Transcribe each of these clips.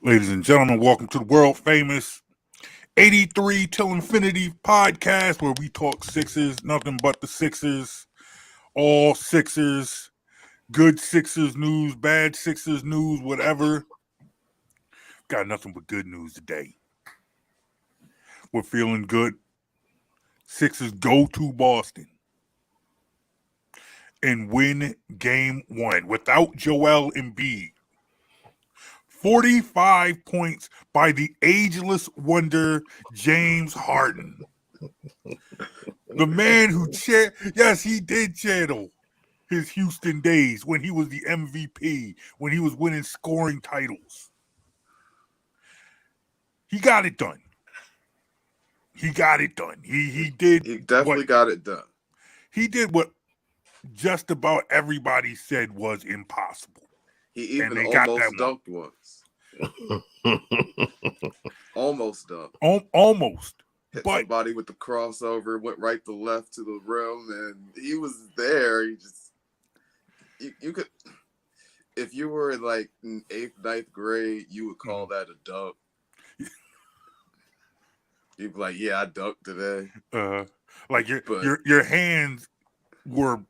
Ladies and gentlemen, welcome to the world famous 83 Till Infinity podcast where we talk Sixers, nothing but the Sixers, all Sixers, good Sixers news, bad Sixers news, whatever. Got nothing but good news today. We're feeling good. Sixers go to Boston and win game one without Joel Embiid. 45 points by the ageless wonder James Harden. The man who yes, he did channel his Houston days when he was the MVP, when he was winning scoring titles. He got it done. He got it done. He did. He definitely got it done. He did what just about everybody said was impossible. He even almost dunked once. Almost dunked. Almost. Hit somebody with the crossover, went right to left to the rim, and he was there. He just you could, if you were in like 8th, 9th grade, you would call that a dunk. You'd be like, "Yeah, I dunked today." Like your hands were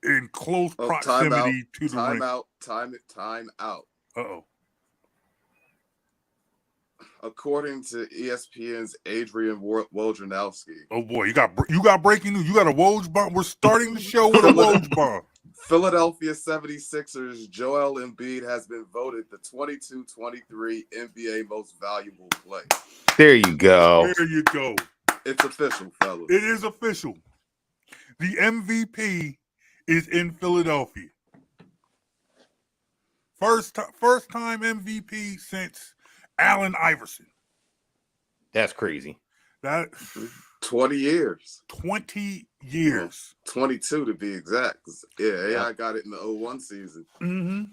in close proximity to the rim. Time out. Uh-oh. According to ESPN's Adrian Wojnarowski. Oh boy, you got breaking news. You got a Woj bomb. We're starting the show with a Woj bomb. Philadelphia 76ers Joel Embiid has been voted the 22-23 NBA Most Valuable Player. There you go. There you go. It's official, fellas. It is official. The MVP is in Philadelphia. First time MVP since Allen Iverson. That's crazy. That 20 years. 20 years. 22 to be exact. Yeah, I got it in the 01 season. Mm-hmm.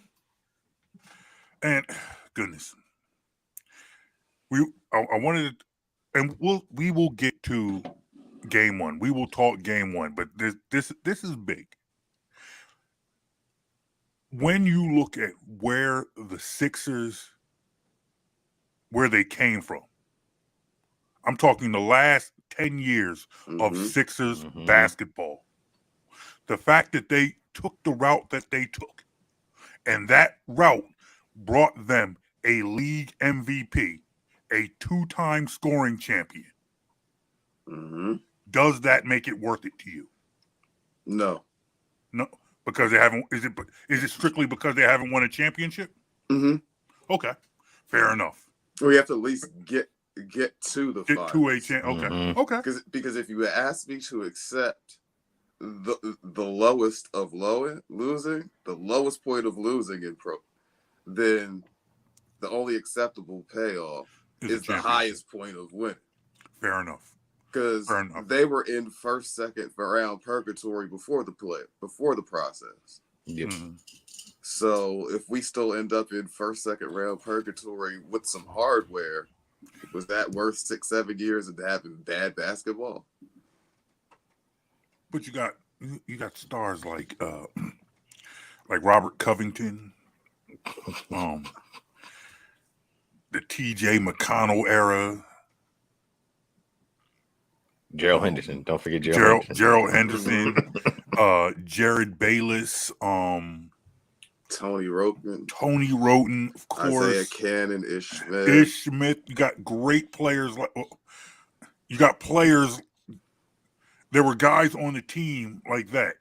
And goodness. I wanted to, and we will get to game one. We will talk game one, but this is big. When you look at where the Sixers, where they came from, I'm talking the last 10 years of Sixers basketball. The fact that they took the route that they took, and that route brought them a league MVP, a 2-time scoring champion. Does that make it worth it to you? No. Because they haven't. Is it strictly because they haven't won a championship? Okay, fair enough. We have to at least get to the finals. To a champ. Okay. Because if you ask me to accept the lowest of losing, the lowest point of losing in pro, then the only acceptable payoff is the highest point of winning. Fair enough. Because they were in first, second round purgatory before the process. Yep. So if we still end up in first, second round purgatory with some hardware, was that worth 6-7 years of having bad basketball? But you got stars like Robert Covington, the T.J. McConnell era. Gerald Henderson. Don't forget Gerald Henderson. Jared Bayless. Tony Roten, of course. Isaiah Cannon, Ish Smith. You got great players. There were guys on the team like that.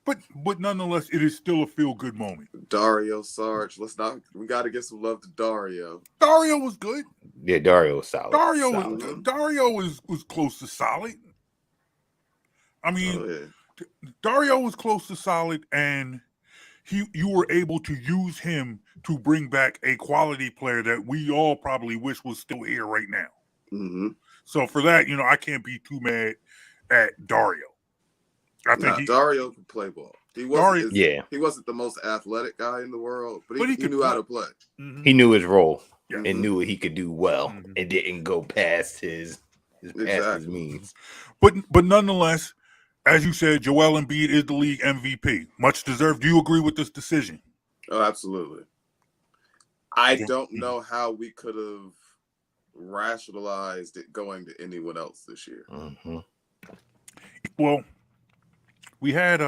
But nonetheless, it is still a feel-good moment. Dario Saric. We got to get some love to Dario. Dario was good. Yeah, Dario was solid. Dario was close to solid. I mean, Dario was close to solid, and you were able to use him to bring back a quality player that we all probably wish was still here right now. So for that, I can't be too mad at Dario. I think Dario could play ball. He wasn't the most athletic guy in the world, but he knew how to play. He knew his role and knew what he could do well, and didn't go past his means. But nonetheless, as you said, Joel Embiid is the league MVP. Much deserved. Do you agree with this decision? Oh, absolutely. I don't know how we could have rationalized it going to anyone else this year. Mm-hmm. Well, we had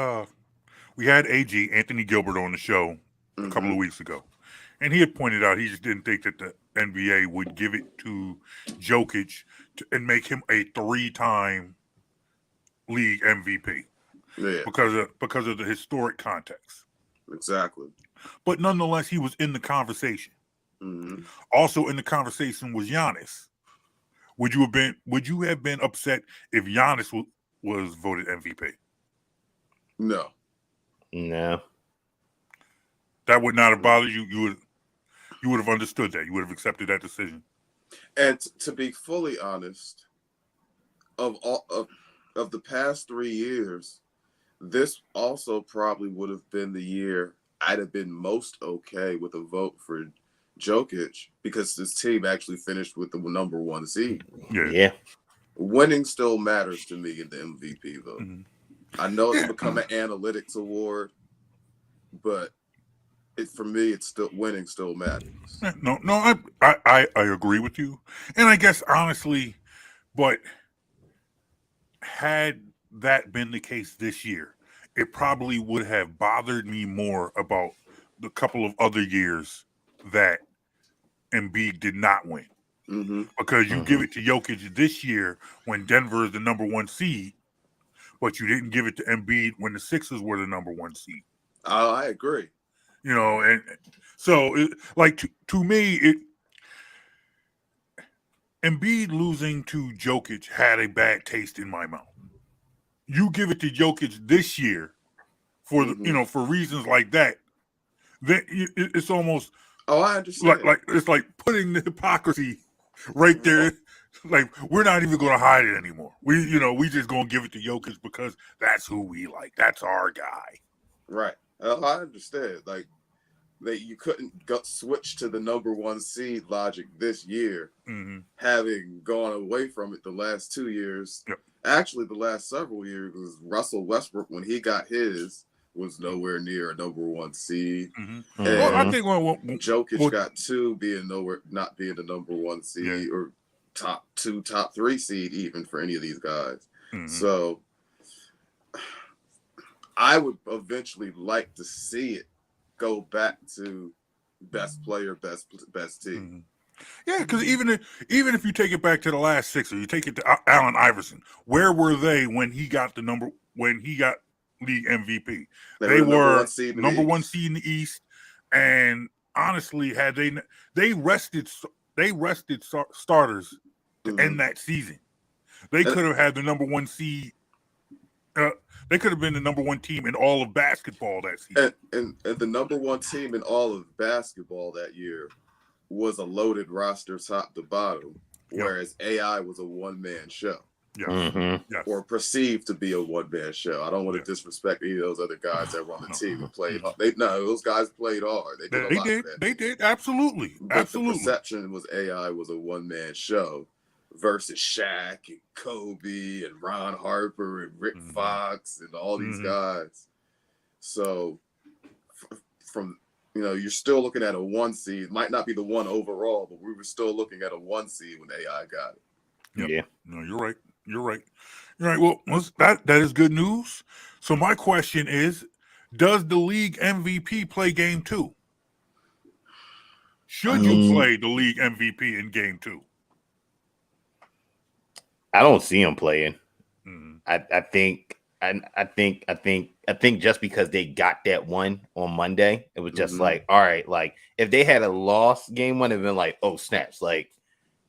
AG Anthony Gilbert on the show a couple of weeks ago, and he had pointed out he just didn't think that the NBA would give it to Jokic and make him a 3-time league MVP because of the historic context. Exactly. But nonetheless, he was in the conversation. Mm-hmm. Also in the conversation was Giannis. Would you have been upset if Giannis was voted MVP? No. That would not have bothered you. You would have understood that. You would have accepted that decision. And to be fully honest, of the past 3 years, this also probably would have been the year I'd have been most okay with a vote for Jokic because this team actually finished with the number 1 seed. Yeah. Winning still matters to me in the MVP vote. Mm-hmm. I know it's become an analytics award, but for me, it's still winning still matters. No, I agree with you, and I guess honestly, but had that been the case this year, it probably would have bothered me more about the couple of other years that Embiid did not win. Mm-hmm. Because you give it to Jokic this year when Denver is the number 1 seed, but you didn't give it to Embiid when the Sixers were the number 1 seed. I agree. You know, and so to me, Embiid losing to Jokic had a bad taste in my mouth. You give it to Jokic this year for for reasons like that, then it's almost I understand. Like it's like putting the hypocrisy right there. Like we're not even going to hide it anymore. We just going to give it to Jokic because that's who we like. That's our guy. Right. I understand. Like that you couldn't switch to the number 1 seed logic this year, having gone away from it the last 2 years. Yep. Actually, the last several years was Russell Westbrook when he got his was nowhere near a number 1 seed. And well, I think Jokic got 2 not being the number 1 seed or top 2, top 3 seed even for any of these guys. So I would eventually like to see it go back to best player, best team. Yeah, because even if you take it back to the last Sixer, you take it to Allen Iverson. Where were they when he got league MVP? They were number 1 seed in the East, and honestly, had they rested starters to end that season, they could have had the number 1 seed. They could have been the number 1 team in all of basketball that season. And the number 1 team in all of basketball that year was a loaded roster top to bottom, whereas AI was a one-man show. Or perceived to be a one-man show. I don't want to disrespect any of those other guys that were on the team and played hard. Those guys played hard. They did. Absolutely. But the perception was AI was a one-man show versus Shaq and Kobe and Ron Harper and Rick Fox and all these guys. So from you're still looking at a 1 seed. Might not be the 1 overall, but we were still looking at a 1 seed when AI got it. Yep. Yeah. No, you're right. You're right. Well, that is good news. So my question is, does the league MVP play game 2? Should you play the league MVP in game 2? I don't see him playing. I think just because they got that one on Monday, it was just like, all right, like if they had a loss game 1, it'd been like, oh snaps, like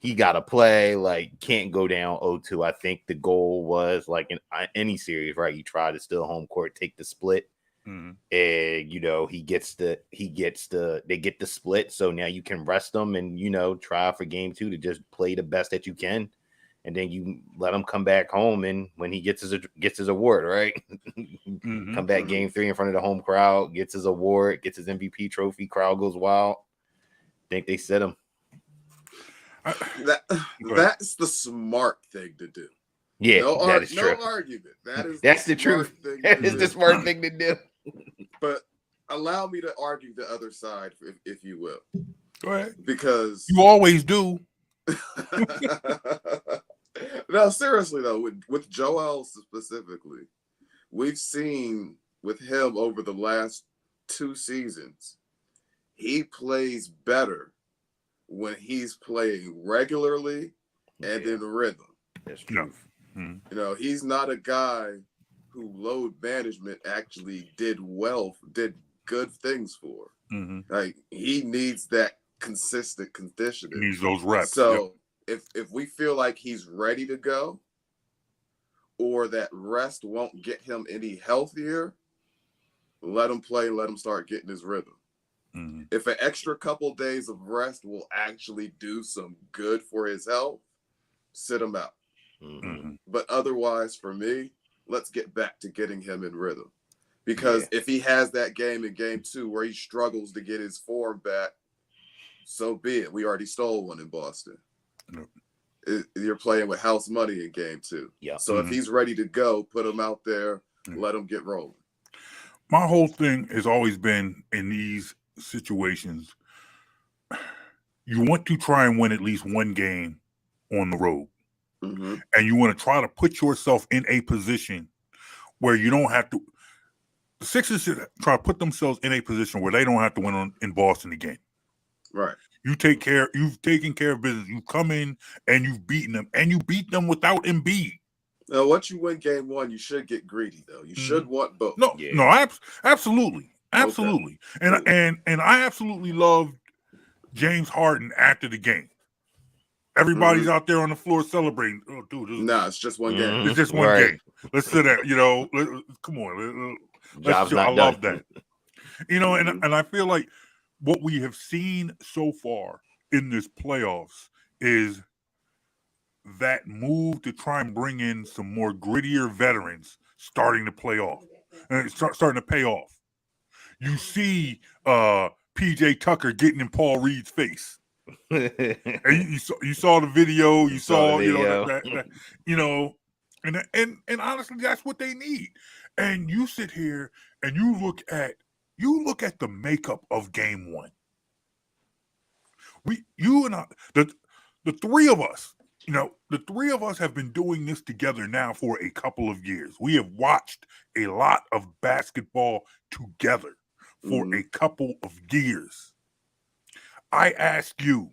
he got to play, like can't go down 0-2. I think the goal was like in any series, right? You try to steal home court, take the split, and they get the split. So now you can rest them and try for game 2 to just play the best that you can. And then you let him come back home, and when he gets his award, right? Come back game 3 in front of the home crowd, gets his award, gets his MVP trophy, crowd goes wild. Think they set him. That's the smart thing to do. Yeah, that is true. No argument. That's the truth. That is the smart thing to do. But allow me to argue the other side, if you will. Go ahead. Because you always do. No, seriously though, with Joel specifically, we've seen with him over the last 2 seasons, he plays better when he's playing regularly and in rhythm. That's true. Mm-hmm. He's not a guy who load management actually did good things for. Mm-hmm. Like, he needs that consistent conditioning. He needs those reps. So if we feel like he's ready to go, or that rest won't get him any healthier, let him play, let him start getting his rhythm. Mm-hmm. If an extra couple days of rest will actually do some good for his health, sit him out. Mm-hmm. But otherwise, for me, let's get back to getting him in rhythm. Because if he has that game in game 2 where he struggles to get his form back, so be it. We already stole one in Boston. Yep. You're playing with house money in game 2. Yep. So if he's ready to go, put him out there, let him get rolling. My whole thing has always been in these situations, you want to try and win at least one game on the road. Mm-hmm. And you want to try to put yourself in a position where you don't have to. The Sixers should try to put themselves in a position where they don't have to win in Boston again. Right. You've taken care of business. You've come in and you've beaten them, and you beat them without Embiid. Now, once you win game 1, you should get greedy, though. You should want both. No, absolutely. Okay. And I absolutely loved James Harden after the game. Everybody's out there on the floor celebrating. Oh, dude, it's just one game. It's just one game. Let's sit down. Come on. Job's not I love that. And I feel like what we have seen so far in this playoffs is that move to try and bring in some more grittier veterans starting to play off and starting to pay off. You see PJ Tucker getting in Paul Reed's face. And you saw the video. You saw and honestly, that's what they need. And you sit here and you look at the makeup of game 1. You and I, the three of us, the three of us have been doing this together now for a couple of years. We have watched a lot of basketball together for a couple of years. I ask you,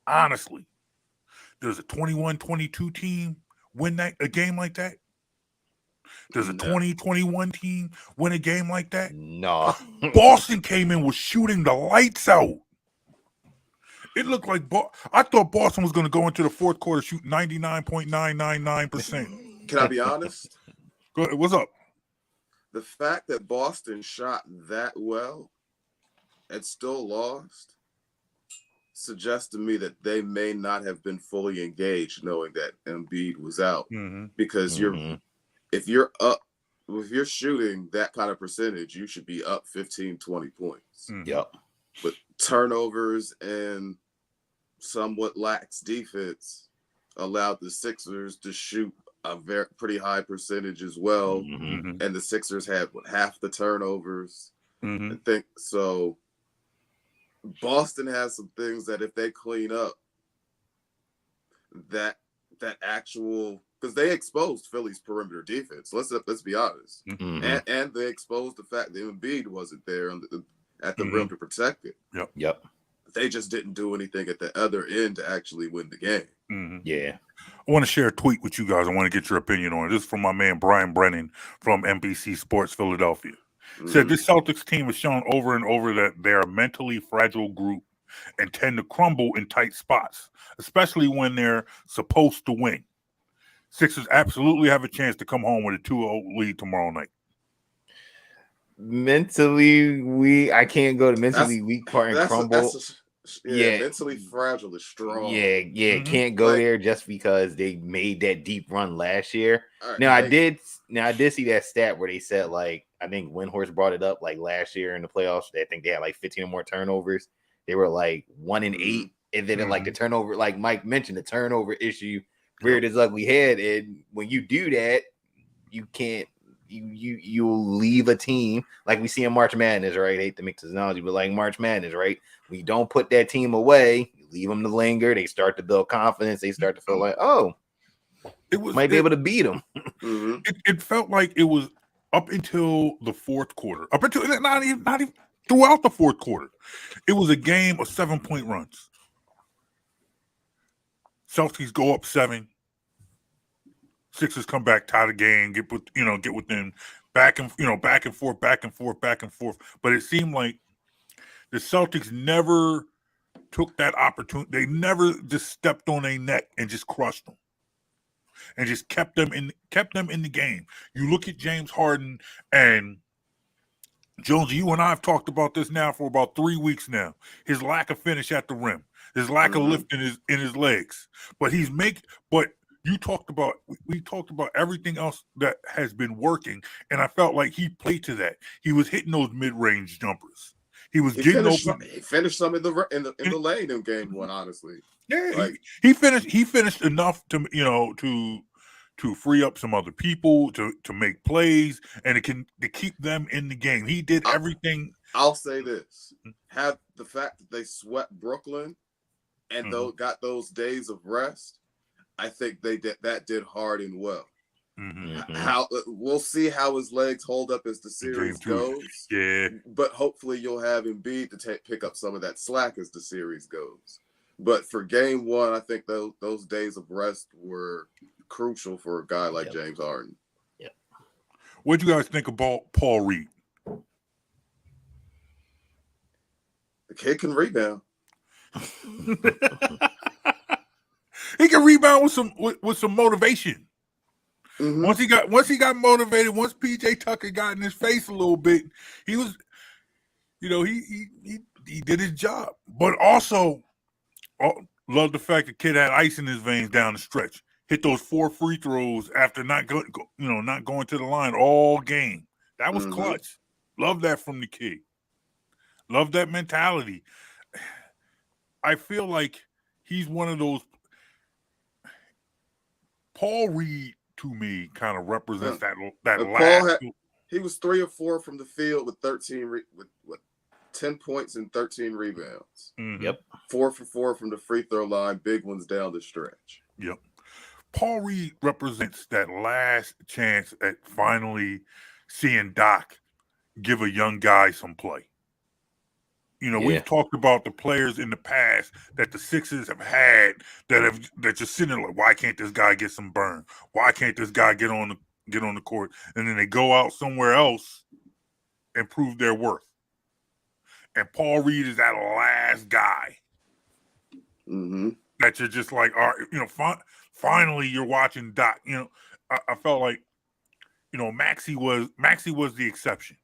honestly, does a 21-22 team win a game like that? Does a 20-21 team win a game like that? No. Boston came in was shooting the lights out. It looked like I thought Boston was going to go into the fourth quarter shooting 99.999%. Can I be honest? Go ahead. What's up? The fact that Boston shot that well and still lost suggests to me that they may not have been fully engaged, knowing that Embiid was out. Because if you're shooting that kind of percentage, you should be up 15, 20 points. Yep. But turnovers and somewhat lax defense allowed the Sixers to shoot a pretty high percentage as well. And the Sixers had half the turnovers. I think so. Boston has some things that if they clean up, that actual, because they exposed Philly's perimeter defense. Let's be honest, and they exposed the fact that Embiid wasn't there at the rim to protect it. Yep. They just didn't do anything at the other end to actually win the game. Yeah. I want to share a tweet with you guys. I want to get your opinion on it. This is from my man Brian Brennan from NBC Sports Philadelphia. Said this Celtics team has shown over and over that they're a mentally fragile group and tend to crumble in tight spots, especially when they're supposed to win. Sixers absolutely have a chance to come home with a 2-0 lead tomorrow night. Mentally, I can't go to mentally weak part and crumble. Mentally fragile is strong. Can't go there just because they made that deep run last year. I did see that stat where they said, like, I think Windhorst brought it up, like last year in the playoffs. I think they had like 15 or more turnovers. They were like 1-8, and then like the turnover, like Mike mentioned, the turnover issue reared its ugly head. And when you do that, you can't you'll leave a team like we see in March Madness, right? I hate to mix this analogy, but like March Madness, right? We don't put that team away, you leave them to linger. They start to build confidence. They start to feel like, oh, might be able to beat them. It felt like it was up until the fourth quarter, up until not even throughout the fourth quarter. It was a game of 7-point runs. Celtics go up 7. Sixers come back, tie the game, get within back and forth. But it seemed like the Celtics never took that opportunity. They never just stepped on their neck and just crushed them, and just kept them in the game. You look at James Harden and Jonesy. You and I have talked about this now for about 3 weeks now. His lack of finish at the rim, his lack of lift in his legs. But we talked about everything else that has been working, and I felt like he played to that. He was hitting those mid-range jumpers. He finished some in the lane in game one, honestly. Yeah, like, he finished enough to free up some other people to make plays and to keep them in the game. He did everything. I'll say this: have the fact that they swept Brooklyn and got those days of rest. I think that did Harden well. How we'll see how his legs hold up as the series goes. Yeah, but hopefully you'll have Embiid to pick up some of that slack as the series goes. But for game one, I think those days of rest were crucial for a guy like James Harden. Yeah. What do you guys think about Paul Reed? The kid can rebound. He can rebound with some motivation. Once he got motivated, once PJ Tucker got in his face a little bit, he was, he did his job. But also, love the fact the kid had ice in his veins down the stretch. Hit those 4 free throws after not going to the line all game. That was clutch. Love that from the kid. Love that mentality. I feel like he's one of those. Paul Reed, to me, kind of represents that last. He was 3 or 4 from the field with 10 points and 13 rebounds. Yep. 4 for 4 from the free throw line. Big ones down the stretch. Yep. Paul Reed represents that last chance at finally seeing Doc give a young guy some play. We've talked about the players in the past that the Sixers have had that just sitting there like, why can't this guy get some burn? Why can't this guy get on the court? And then they go out somewhere else and prove their worth. And Paul Reed is that last guy that you're just like, all right, finally you're watching Doc. I felt like, Maxey was the exception.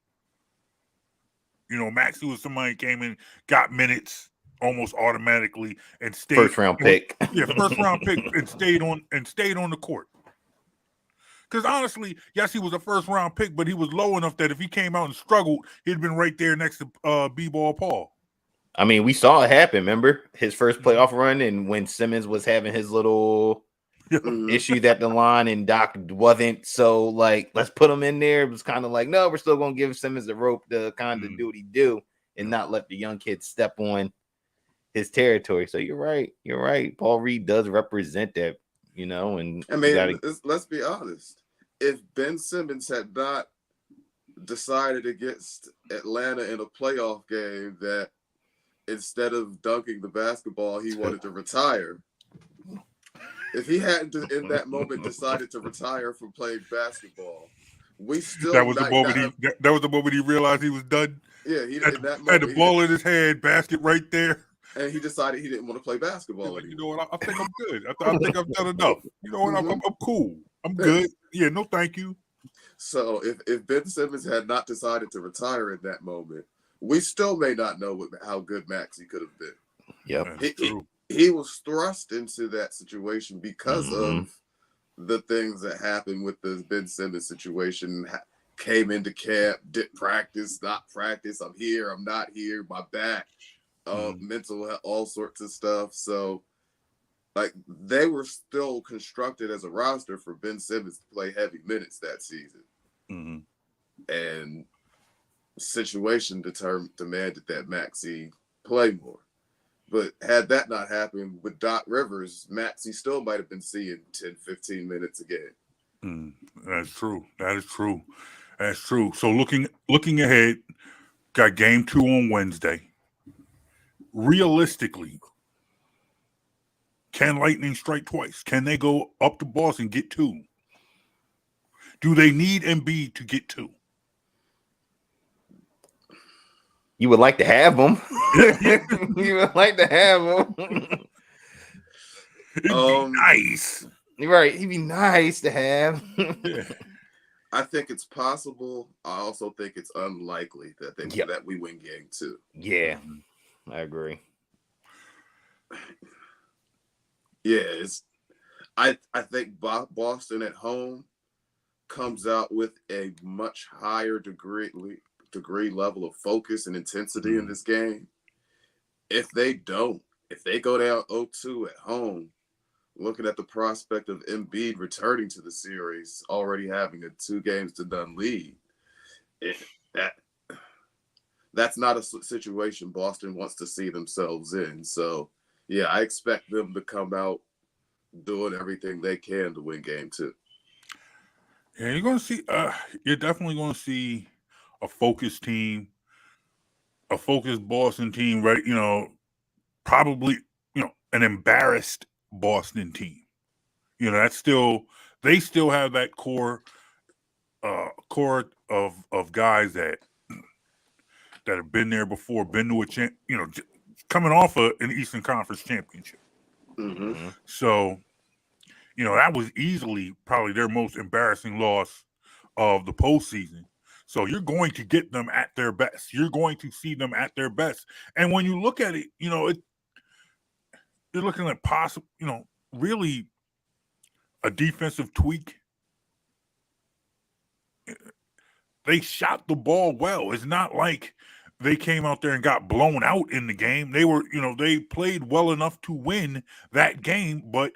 Maxey was somebody who came in, got minutes almost automatically, and stayed first round pick. First round pick, and stayed on the court. Because honestly, yes, he was a first round pick, but he was low enough that if he came out and struggled, he'd been right there next to B-Ball Paul. I mean, we saw it happen. Remember his first playoff run, and when Simmons was having his little issue at the line, and Doc wasn't so like, let's put him in there. It was kind of like, no, we're still gonna give Simmons the rope to kind of do what he do, and not let the young kid step on his territory. So you're right. Paul Reed does represent that, and I mean, let's be honest. If Ben Simmons had not decided against Atlanta in a playoff game that instead of dunking the basketball, he wanted to retire. If he hadn't in that moment decided to retire from playing basketball, that was the moment he realized he was done. Yeah, he had the ball in his hand, basket right there, and he decided he didn't want to play basketball anymore. You know what? I think I'm good. I think I've done enough. You know what? I'm cool. I'm good. Yeah, no, thank you. So if Ben Simmons had not decided to retire in that moment, we still may not know how good Maxey could have been. Yep. He was thrust into that situation because of the things that happened with the Ben Simmons situation. Came into camp, didn't practice, not practice. I'm here, I'm not here. My back, mental health, all sorts of stuff. So, like, they were still constructed as a roster for Ben Simmons to play heavy minutes that season. And situation demanded that Maxey play more. But had that not happened with Doc Rivers, Maxey still might have been seeing 10, 15 minutes a game. That's true. That is true. That's true. So looking ahead, got game 2 on Wednesday. Realistically, can Lightning strike twice? Can they go up to Boston and get 2? Do they need Embiid to get 2? You would like to have them. You would like to have them. It'd be nice. Right. It'd be nice to have. I think it's possible. I also think it's unlikely that we win game 2. Yeah, I agree. Yeah, I think Boston at home comes out with a much higher degree level of focus and intensity in this game. If they go down 0-2 at home, looking at the prospect of Embiid returning to the series, already having a 2 games to none lead, that's not a situation Boston wants to see themselves in. So, yeah, I expect them to come out doing everything they can to win game 2. Yeah, you're going to see. You're definitely going to see a focused team, a focused Boston team. Right? Probably an embarrassed Boston team. That's they still have that core of guys that have been there before, been to coming off an Eastern Conference championship. Mm-hmm. So, that was easily probably their most embarrassing loss of the postseason. So you're going to get them at their best. You're going to see them at their best. And when you look at it, you're looking at possible, really a defensive tweak. They shot the ball well. It's not like they came out there and got blown out in the game. They were, they played well enough to win that game, but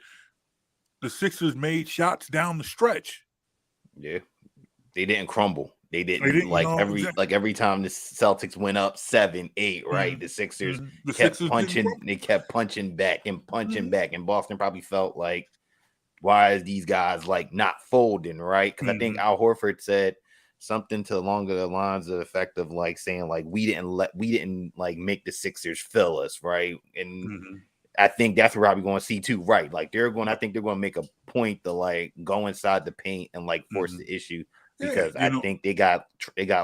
the Sixers made shots down the stretch. Yeah. They didn't crumble. They didn't every time the Celtics went up 7-8, right? The Sixers kept punching. They kept punching back and punching back, and Boston probably felt like, why is these guys like not folding, right? Because I think Al Horford said something along the lines of the effect of like saying like we didn't like make the Sixers fill us, right? And I think that's what we're probably going to see too, right? Like I think they're going to make a point to like go inside the paint and like force the issue. Because I think they got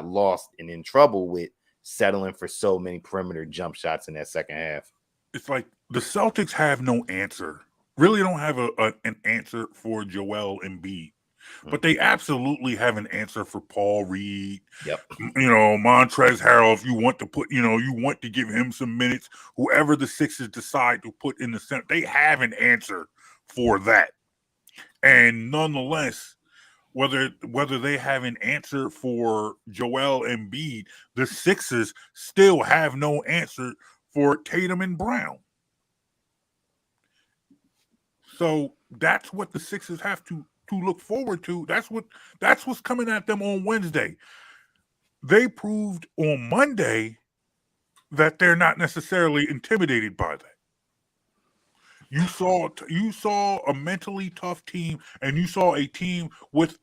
lost and in trouble with settling for so many perimeter jump shots in that second half. It's like the Celtics have no answer. Really don't have an answer for Joel Embiid. But they absolutely have an answer for Paul Reed. Yep. Montrezl Harrell, if you want to put, you want to give him some minutes, whoever the Sixers decide to put in the center, they have an answer for that. And nonetheless, whether they have an answer for Joel Embiid, the Sixers still have no answer for Tatum and Brown. So that's what the Sixers have to look forward to. That's what's coming at them on Wednesday. They proved on Monday that they're not necessarily intimidated by that. You saw a mentally tough team, and you saw a team with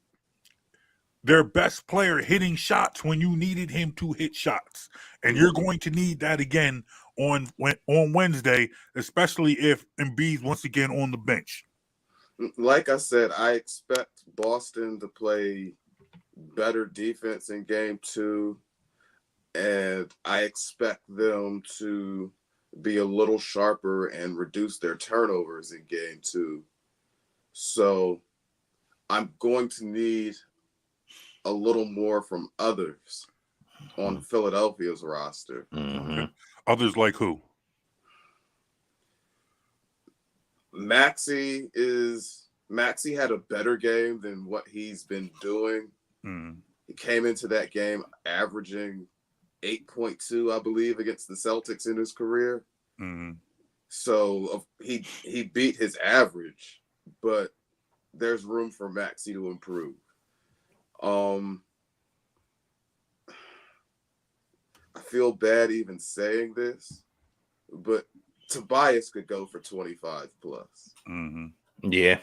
their best player hitting shots when you needed him to hit shots. And you're going to need that again on Wednesday, especially if Embiid's once again on the bench. Like I said, I expect Boston to play better defense in game 2, and I expect them to be a little sharper and reduce their turnovers in game 2. So I'm going to need a little more from others on Philadelphia's roster. Others like who? Maxey had a better game than what he's been doing. He came into that game averaging 8.2, I believe, against the Celtics in his career. So he beat his average, but there's room for Maxey to improve. feel bad even saying this, but Tobias could go for 25 plus. Yeah.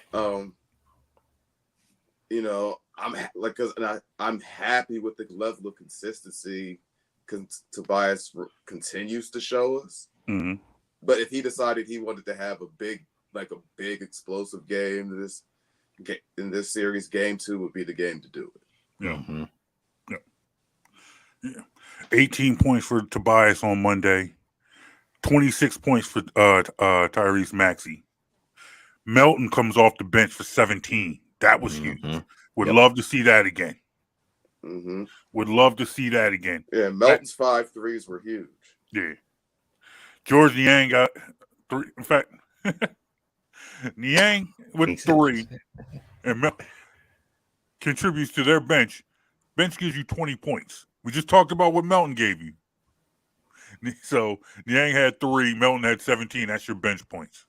You know, I'm happy with the level of consistency Tobias continues to show us. But if he decided he wanted to have a big explosive game in this series, game 2 would be the game to do it. Yeah. 18 points for Tobias on Monday. 26 points for Tyrese Maxey. Melton comes off the bench for 17. That was huge. Would love to see that again. Would love to see that again. Yeah, Melton's 5 threes were huge. Yeah. George Niang got 3. In fact, Niang with 3 and contributes to their bench. Bench gives you 20 points. We just talked about what Melton gave you. So Niang had 3, Melton had 17. That's your bench points.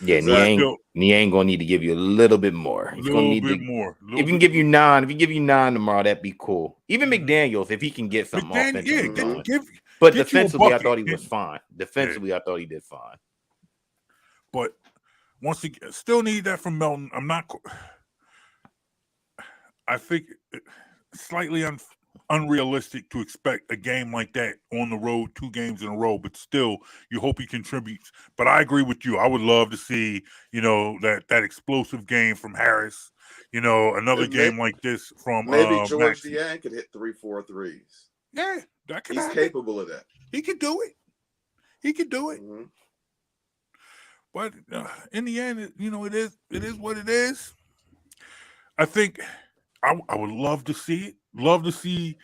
Yeah, Niang gonna need to give you a little bit more. He's gonna need more. If he can give you 9, if he give you 9 tomorrow, that'd be cool. Even McDaniels, if he can get something offensively going. But defensively, I thought he was fine. Defensively, I thought he did fine. But once again, still need that from Melton. I think slightly unrealistic to expect a game like that on the road, 2 games in a row, but still you hope he contributes. But I agree with you. I would love to see, that explosive game from Harris, another game like this from maybe George Maxey. Niang could hit 3-4 threes. Yeah, that could happen. He's capable of that. He could do it. But in the end, it is what it is. I think I would love to see it. Love to see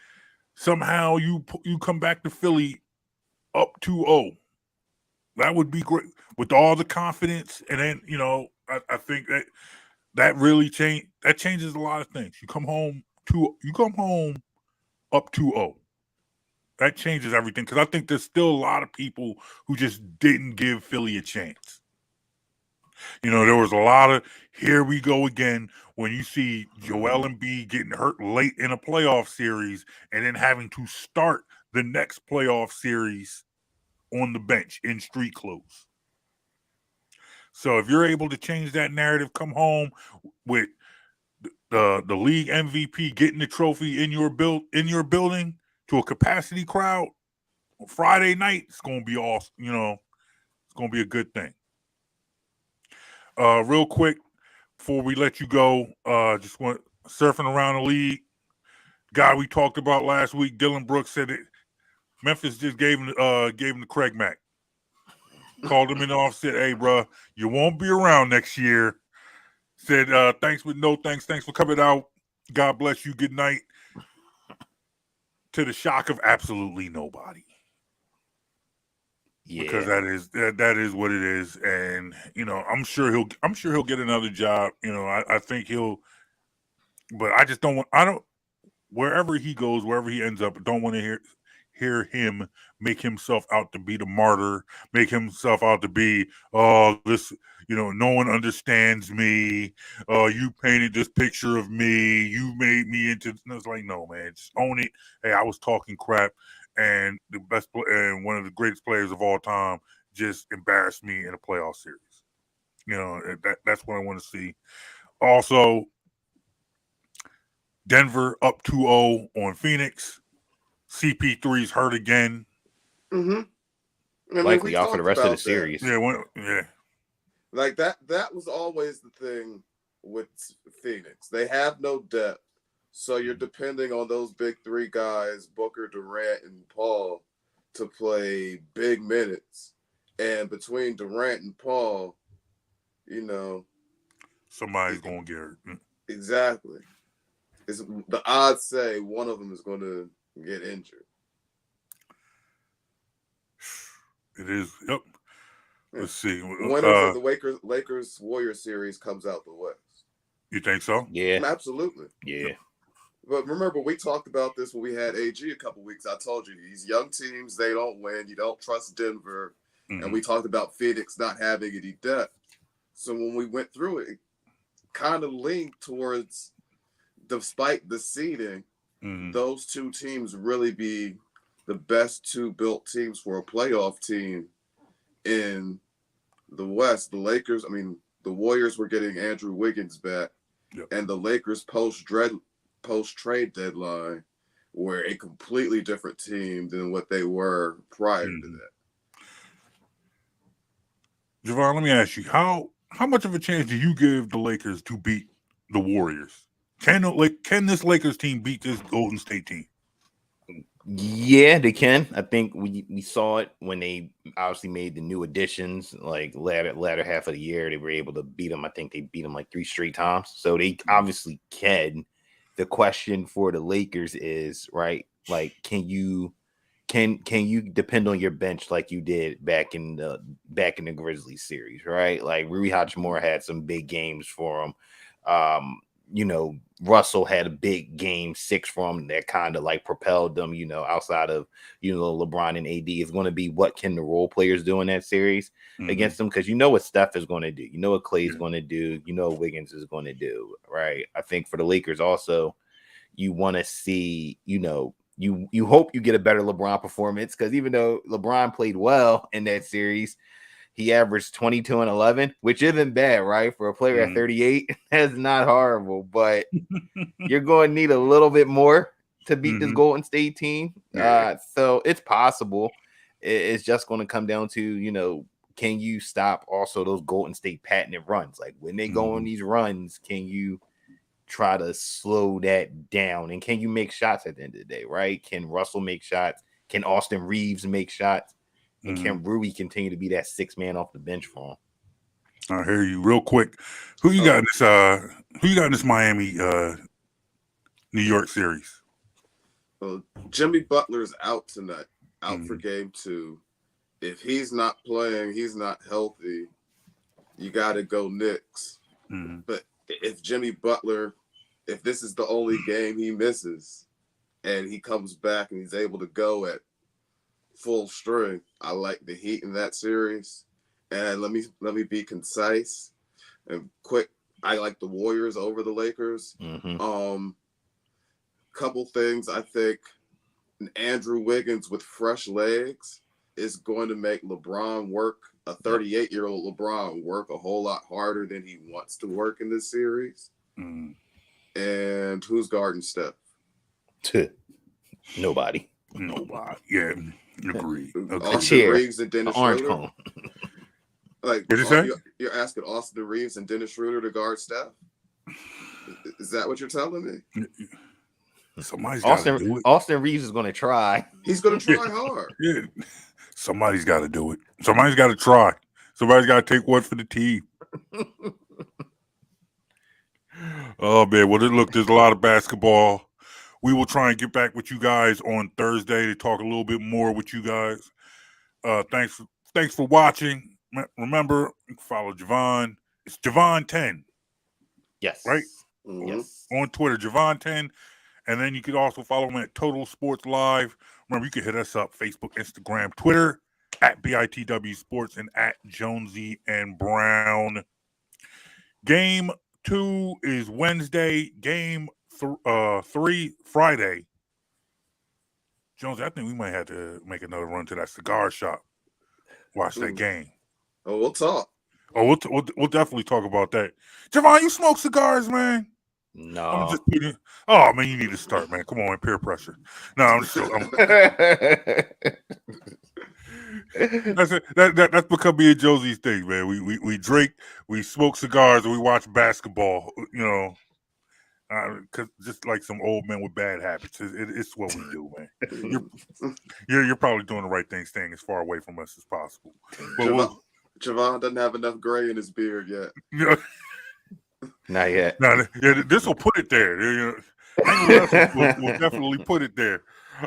somehow you come back to Philly up 2-0. That would be great with all the confidence. And then, I think that really changes a lot of things. You come home up 2-0. That changes everything because I think there's still a lot of people who just didn't give Philly a chance. There was a lot of here we go again when you see Joel Embiid getting hurt late in a playoff series and then having to start the next playoff series on the bench in street clothes. So if you're able to change that narrative, come home with the league MVP getting the trophy in your building to a capacity crowd on Friday night, it's going to be awesome. It's going to be a good thing. Real quick, before we let you go, just want surfing around the league. Guy we talked about last week, Dylan Brooks, said it. Memphis just gave him the Craig Mack. Called him in the office, said, "Hey, bro, you won't be around next year." Said, "Thanks, but no thanks. Thanks for coming out. God bless you. Good night." To the shock of absolutely nobody. Yeah. Because that is what it is, and I'm sure he'll get another job. I think he'll, but I just don't want. Wherever he goes, wherever he ends up, I don't want to hear him make himself out to be the martyr, make himself out to be this. No one understands me. You painted this picture of me. You made me into. And it's like, no, man, just own it. Hey, I was talking crap. And the best and one of the greatest players of all time just embarrassed me in a playoff series. That's what I want to see. Also, Denver up 2-0 on Phoenix. CP3's hurt again. Likely out for the rest of the series. Yeah. Like that was always the thing with Phoenix. They have no depth. So you're depending on those big 3 guys, Booker, Durant, and Paul, to play big minutes. And between Durant and Paul, somebody's going to get hurt. Exactly. The odds say one of them is going to get injured. It is. Yep. Yeah. Let's see. Winners of the Lakers-Warriors series comes out the West. You think so? Yeah. Absolutely. Yeah. But remember, we talked about this when we had AG a couple weeks. I told you, these young teams, they don't win. You don't trust Denver. And we talked about Phoenix not having any depth. So when we went through it kind of leaned towards, despite the seeding, those 2 teams really be the best two built teams for a playoff team in the West. The Lakers, the Warriors were getting Andrew Wiggins back, and the Lakers post-trade deadline were a completely different team than what they were prior to that. Javon, let me ask you, how much of a chance do you give the Lakers to beat the Warriors? Can this Lakers team beat this Golden State team? Yeah, they can. I think we saw it when they obviously made the new additions, like latter half of the year. They were able to beat them. I think they beat them like 3 straight times. So they obviously can. The question for the Lakers is, right, like, can you depend on your bench like you did back in the Grizzlies series, right? Like Rui Hachimura had some big games for them. Russell had a big game 6 for them that kind of like propelled them, outside of, LeBron and AD. Is going to be what can the role players do in that series against them, because what Steph is going to do, what Clay's going to do, what Wiggins is going to do, right? I think for the Lakers also, you want to see, you hope you get a better LeBron performance, because even though LeBron played well in that series, he averaged 22 and 11, which isn't bad, right? For a player at 38, that's not horrible, but you're going to need a little bit more to beat this Golden State team. So it's possible. It's just going to come down to, can you stop also those Golden State patented runs? Like when they go on these runs, can you try to slow that down? And can you make shots at the end of the day, right? Can Russell make shots? Can Austin Reeves make shots? And can Rui continue to be that 6th man off the bench for him? I hear you. Real quick, who you got in this Miami New York series? Well, Jimmy Butler's out tonight, out for game 2. If he's not playing, he's not healthy, you got to go Knicks. But if Jimmy Butler, if this is the only game he misses and he comes back and he's able to go at full strength, I like the Heat in that series. And let me be concise and quick. I like the Warriors over the Lakers. Couple things. I think Andrew Wiggins with fresh legs is going to make LeBron work, a 38-year-old LeBron work a whole lot harder than he wants to work in this series. And who's guarding Steph? Nobody. Yeah. Agreed. Austin Reeves and Dennis Orange Schroeder. cone. Like, you're asking Austin Reeves and Dennis Schroeder to guard Steph? Is that what you're telling me? Somebody's got to do it. Austin Reeves is going to try. He's going to try hard. Yeah. Somebody's got to do it. Somebody's got to try. Somebody's got to take one for the team. Oh, man. Well, look, there's a lot of basketball. We will try and get back with you guys on Thursday to talk a little bit more with you guys. Thanks for watching. Remember, you can follow Javon. It's Javon10. Yes. Right? Yes. On Twitter, Javon10. And then you can also follow him at Total Sports Live. Remember, you can hit us up, Facebook, Instagram, Twitter, at BITW Sports and at Jonesy and Brown. Game 2 is Wednesday. Game 3 Friday. Jonesy, I think we might have to make another run to that cigar shop. Watch that game. Oh, we'll talk. Oh, we'll definitely talk about that. Javon, you smoke cigars, man? No. Oh, man, you need to start, man. Come on, peer pressure. No, I'm just that's become me and Josie's thing, man. We drink, we smoke cigars, and we watch basketball. Because just like some old men with bad habits, it's what we do, man. You're probably doing the right thing, staying as far away from us as possible. But Javon doesn't have enough gray in his beard yet. Not yet. No, this will put it there. We'll definitely put it there.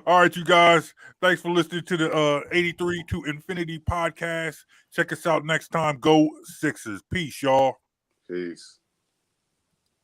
All right, you guys. Thanks for listening to the 83 to Infinity podcast. Check us out next time. Go Sixers. Peace, y'all. Peace.